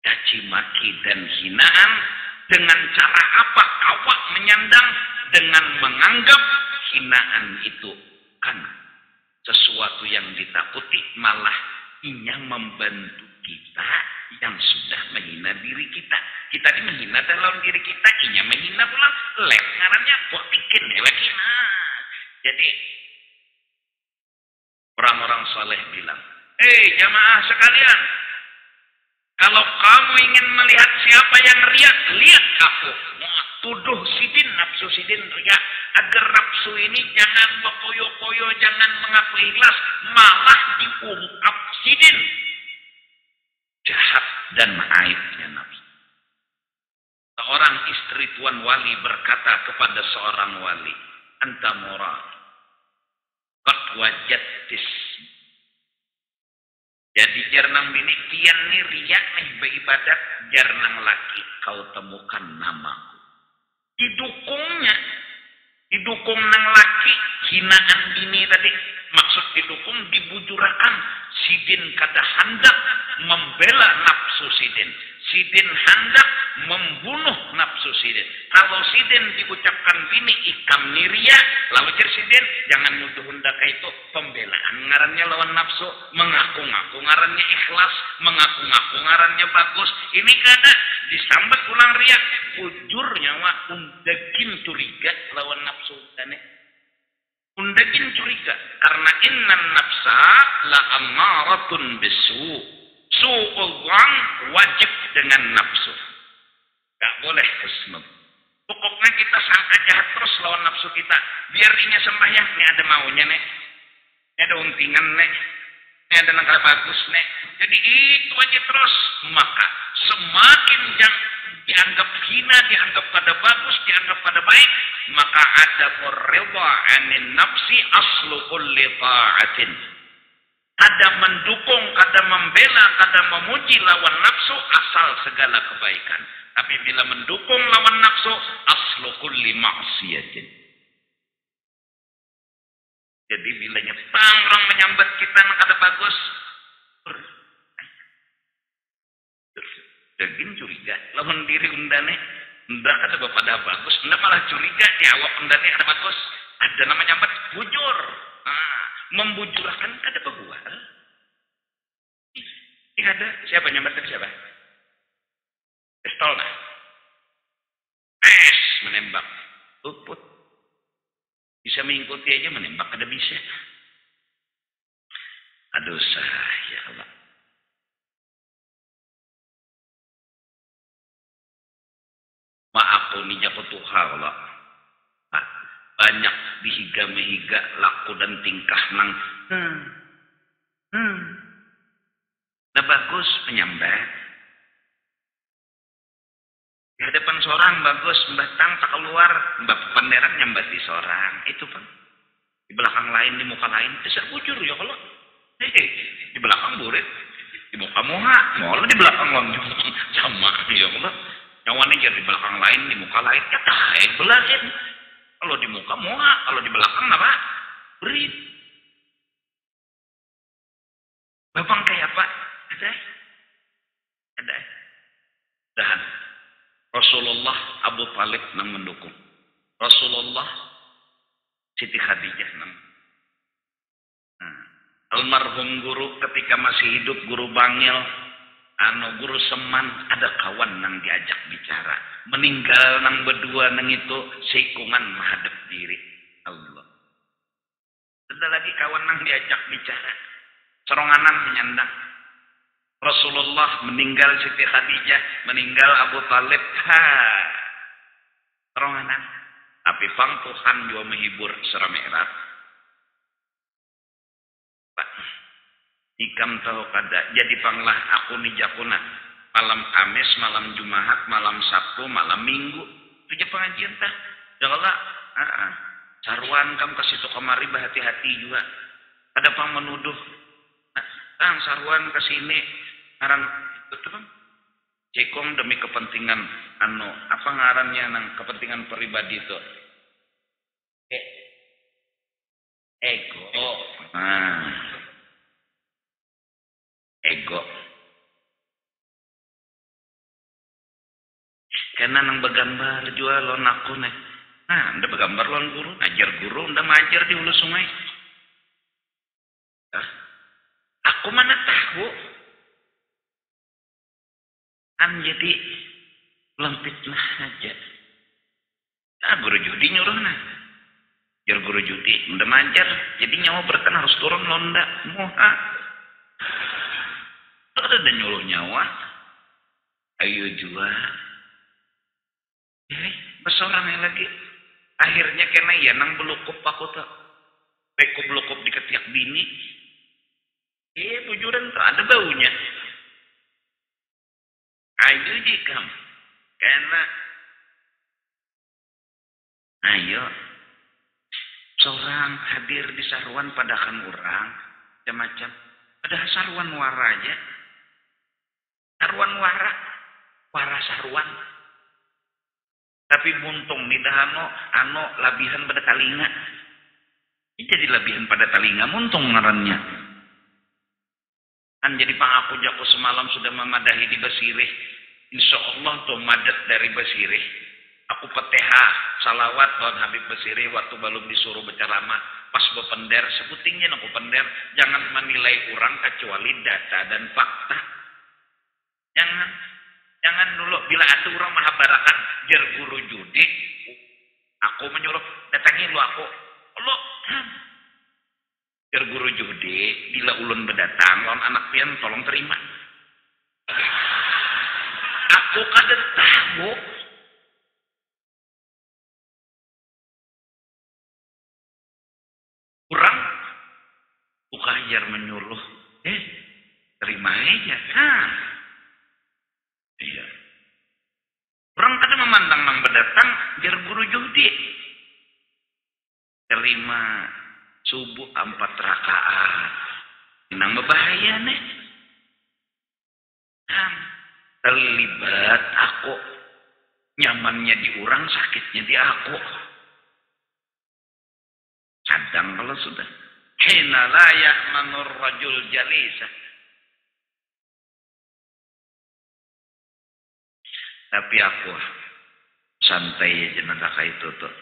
caci maki dan hinaan. Dengan cara apa awak menyandang? Dengan menganggap hinaan itu kan sesuatu yang ditakuti, malah inya membantu kita yang sudah menghina diri kita. Kita ini menghina dalam diri kita, inya menghina pulang. Lek ngarannya buat bikin lagi. Jadi orang-orang saleh bilang, jamaah sekalian, kalau kamu ingin melihat siapa yang riak, lihat aku. Tuduh Sidin, nafsu Sidin riak. Agar nafsu ini jangan berkoyo-koyo, jangan mengaku ikhlas. Malah diungkap Sidin. Jahat dan aibnya nafsu. Seorang istri Tuan Wali berkata kepada seorang wali, Anta murad. Qad wajadtis. Jadi jarnang bini kian ni riak nih beribadat, jarnang laki kau temukan namaku. Didukung nang laki hinaan bini tadi. Maksud didukung dibujurakan. Sidin kada hendak membela nafsu sidin. Sidin hendak membunuh nafsu sidin. Kalau sidin diucapkan bini ikam niria, lalu cer sidin jangan nuduh hendaka itu pembelaan ngarannya lawan nafsu, mengaku-ngaku ngarannya ikhlas, mengaku-ngaku ngarannya bagus. Ini kada disambat ulang riak, bujurnya wa undagin curiga lawan nafsu tane. Undagin curiga karena innan nafsa la ammaratun bisu. Su'ul dzan wajib dengan nafsu. Gak boleh husnul. Pokoknya kita sangka jahat terus lawan nafsu kita. Biar inya sembahyang, ini ada maunya nek. Ini ada untingan nek. Ini ada negara bagus nek. Jadi itu aja terus. Maka semakin yang dianggap hina, dianggap pada bagus, dianggap pada baik, maka ada ridha anin nafsi aslu kulli ta'atin. Kada mendukung, kada membela, kada memuji lawan nafsu asal segala kebaikan. Tapi bila mendukung lawan nafsu aslu kulli ma'siyatin. Jadi bila nyetang orang menyambat kita yang kada bagus, daging curiga lawan diri undane ndak ada pada bagus, ndak malah curiga di awak undane ada bagus. Ada namanya nyambat bujur. Membujurkan kada pegual. Ini ada siapa nyambat tadi siapa? Pistol nah. Menembak. Luput. Bisa mengikuti aja menembak kada bisa. Aduh ya Allah. Aku ni jago Tuhan Allah. Banyak dihiga-mehiga laku dan tingkah nang. Nah bagus penyambat. Di hadapan seorang bagus, batang tak keluar, mbak panderan nyambati seorang. Itu Pak. Di belakang lain, di muka lain, bisa bujur ya Allah. Di belakang burit, di muka moha, malah di belakang lonjong sama ya Allah. Nyawane jadi di belakang lain, di muka lain, kata belahin. Kalau di muka moha, kalau di belakang apa? Berit. Babang kayak apa? Ada. Dan Rasulullah Abu Talib nang mendukung. Rasulullah Siti Khadijah nang. Almarhum guru ketika masih hidup, guru Bangil, guru Seman, ada kawan nang diajak bicara. Meninggal nang berdua nang itu seikungan menghadap diri Allah. Ada lagi kawan nang diajak bicara. Seronganan menyandang. Rasulullah meninggal, Siti Khadijah meninggal, Abu Talib. Seronganan. Tapi pang Tuhan juga menghibur seramerat. Pak, ikam tahu kada. Jadi panglah aku nijakuna. Malam Kamis, malam Jumat, malam Sabtu, malam Minggu. Itu aja pengajian tah. Janganlah. Sarwan kamu kasih tu kemari berhati-hati juga. Ada pang menuduh. Tang sarwan kesini. Ngaran betul bang. Cekong demi kepentingan apa ngarannya nang kepentingan pribadi itu. Ego. Ego. Karena nang begambar jual lon aku nih. Anda begambar lon guru, ngajar guru, anda ngajar di hulu sungai. Aku mana tahu. Jadi lempitnah aja. Guru judi nyuruh nah. Jar guru judi, anda ngajar, jadi nyawa berkan harus turun londa. Moha. Ada nyuruh nyawa. Ayo jual. Besorangnya lagi. Akhirnya kena ya nang belukup aku tuh. Peko belukup di ketiak bini. Bujuran tuh ada baunya. Ayo jikam. Karena ayo. Seorang hadir di sarwan padakan orang. Macam-macam. Ada sarwan wara aja. Sarwan wara. Wara sarwan. Tapi buntung di dahano labihan pada kalinga. Ini jadi lebihan pada talinga muntung ngarannya. Kan jadi pangaku jaku semalam sudah memadahi di Basirih. Insya Allah tuh madat dari Basirih. Aku peteha salawat lawan Habib Basirih waktu belum disuruh berceramah. Pas bepender sebutingnya aku pender. Jangan menilai orang kecuali data dan fakta. Jangan dulu bila ada orang mahabarakan jar guru judi. Aku menyuruh datangi lu aku. Lu jar guru judi bila ulun berdatang lawan anak pian tolong terima. Aku kada tahu. Kurang bukan ajar menyuruh. Terima aja. Iya. Orang kada memandang nang berdatang jar guru judi. Terima subuh 4 rakaat. Nang berbahaya nih. Terlibat aku. Nyamannya di orang, sakitnya di aku. Kadang kalau sudah. Hina la ya'manur rajul jalisa. Tapi aku santai aja nandaka itu tuh.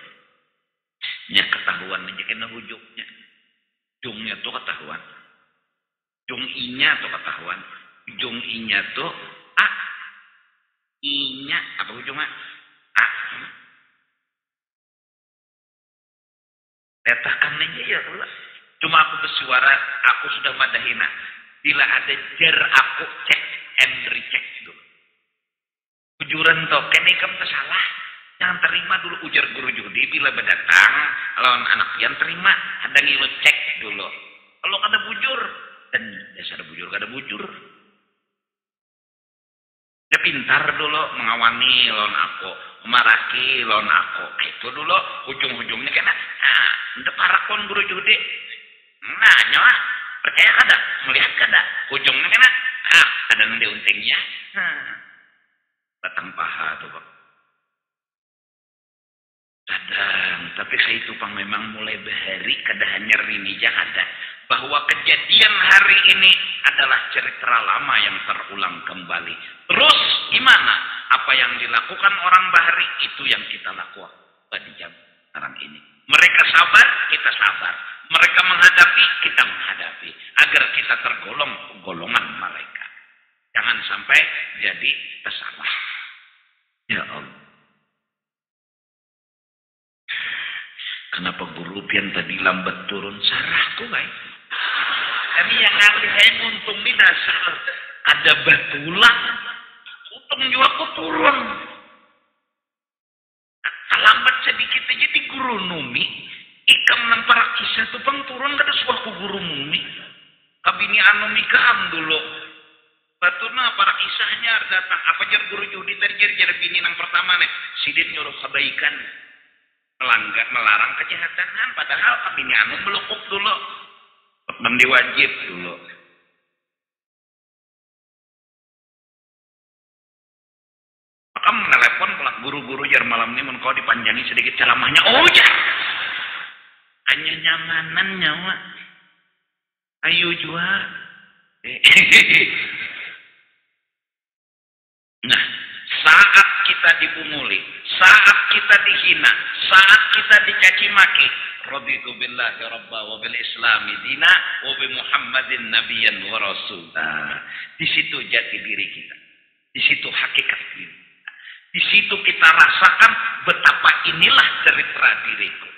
Nya ketahuan aja kena hujungnya. Jungnya tuh ketahuan. Jung inya tuh ketahuan. Jung inya tuh A. Inya apa ujungnya? A. Letakkan aja ya Allah. Cuma aku bersuara, aku sudah madahina. Bila ada jar aku cek and recheck dulu. Ujuran token ini kamu salah. Jangan terima dulu ujar guru judi. Bila berdatang, lawan anak pian terima. Ada ngilu cek dulu. Kalau kada bujur. Dan dasar bujur kada bujur. Dia pintar dulu mengawani lawan aku. Memaraki lawan aku. Itu dulu ujung-ujungnya kena. Nah, untuk parakon guru judi. Nah, nyawa. Percaya kada? Melihat kada? Ujungnya kena. Ada nanti untingnya. Batang paha tuh Pak. Kadang, tapi kayak itu Pak memang mulai bahari kada hanya rini ada. Bahwa kejadian hari ini adalah cerita lama yang terulang kembali. Terus gimana? Apa yang dilakukan orang bahari itu yang kita lakukan pada jam sekarang ini. Mereka sabar, kita sabar. Mereka menghadapi, kita menghadapi. Agar kita tergolong golongan mereka. Jangan sampai jadi tersalah. Ya Allah. Kenapa guru pian tadi lambat turun sarahku guys? Kami yang ngalih saya untung di dasar ada batulang. Untung juga aku turun. Lambat sedikit aja di guru numi. Ikam nang para kisah tu pang turun kada suaku guru numi. Kabini anu nikam dulu. Batuna para kisahnya datang apa jar guru judi tadi jar bini nang pertama nih sidin nyuruh kebaikan melarang kejahatan padahal kabini anu melukuk dulu mandi wajib dulu maka menelepon pelak guru-guru jar malam ini mun kau dipanjangi sedikit ceramahnya oh ya hanya nyamanan nyawa ayo jua nah, saat kita dipunguli, saat kita dihina, saat kita dicaci maki, raditu billahi rabba wa bil islami dina wa bi Muhammadin nabiyyan wa rasulah. Di situ jati diri kita. Di situ hakikat diri. Di situ kita rasakan betapa inilah cerita diriku.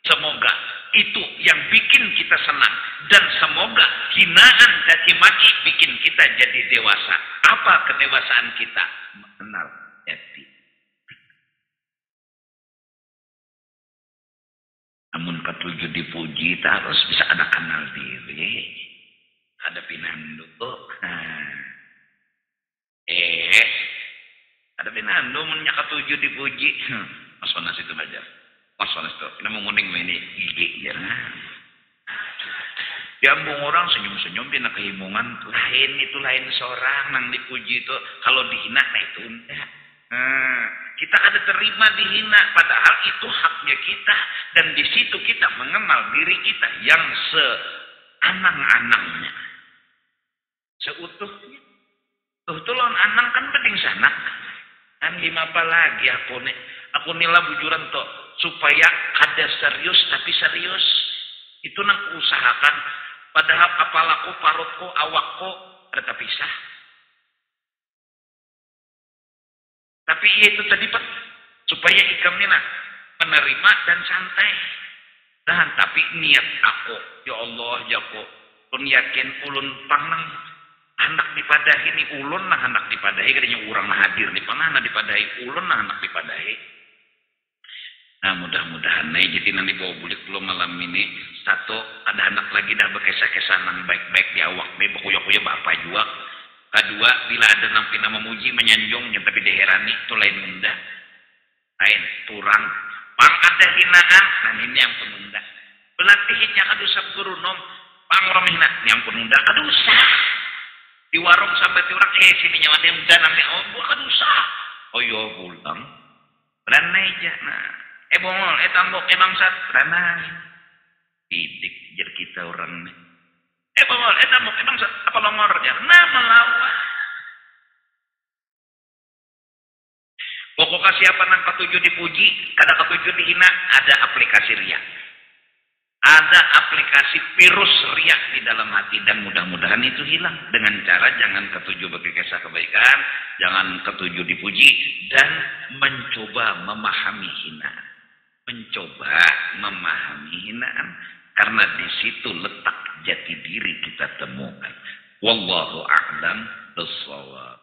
Semoga itu yang bikin kita senang dan semoga hinaan caci maki bikin kita jadi dewasa. Apa kedewasaan kita? Mengenal jati. Namun ketujuh dipuji, kita harus bisa ada kenal diri. Ada pinandu. Ada pinandu, menyak ketujuh dipuji. Mas Panas itu belajar. Mas Panas itu, kita menguning ini gigi. Ya. Diambung orang senyum-senyum pina kehimungan lain itu lain seorang nang dipuji itu kalau dihina nah itu enggak Nah, kita ada terima dihina, padahal itu haknya kita. Dan di situ kita mengenal diri kita yang seanang-anangnya. Seutuhnya. Tuh lawan anang kan penting sana. Kan gimana apa lagi aku nila bujuran toh supaya ada serius tapi serius. Itu nang usahakan. Padahal apalaku, parutku, awakku ada terpisah. Tapi itu tadi Pak, supaya ikam ini menerima dan santai. Dan tapi niat aku, ya Allah, ya aku, pun yakin ulun panang hendak dipadahi ni ulun nah hendak dipadahi katanya orang hadir di panah hendak dipadahi ulun nah hendak dipadahi. Nah mudah-mudahan nih jadi nanti bawa bulik lo malam ini satu ada anak lagi dah berkesah-kesah nang baik-baik di awak nih bakuya-kuya bapak juga. Kedua bila ada nampi nama muji menyanjungnya tapi diherani itu lain mudah. Lain turang pang ada hinaan nah ini yang penunda. Pelatihnya kadusa guru nom pang romihna yang penunda kadusa. Di warung sampai orang sini nyawa dia muda nanti oh bukan usah oh yo pulang beranai aja nah bongol tambok bangsat beranai didik jar kita orang nih bongol tambok bangsat apa nomornya nah melawan pokok siapa nang ketujuh dipuji kada ketujuh dihina ada aplikasi riak. Ada aplikasi virus riak di dalam hati dan mudah-mudahan itu hilang dengan cara jangan ketujuh berkisah kebaikan, jangan ketujuh dipuji dan mencoba memahami hinaan. Mencoba memahami hinaan karena di situ letak jati diri kita temukan. Wallahu a'lam bishawab.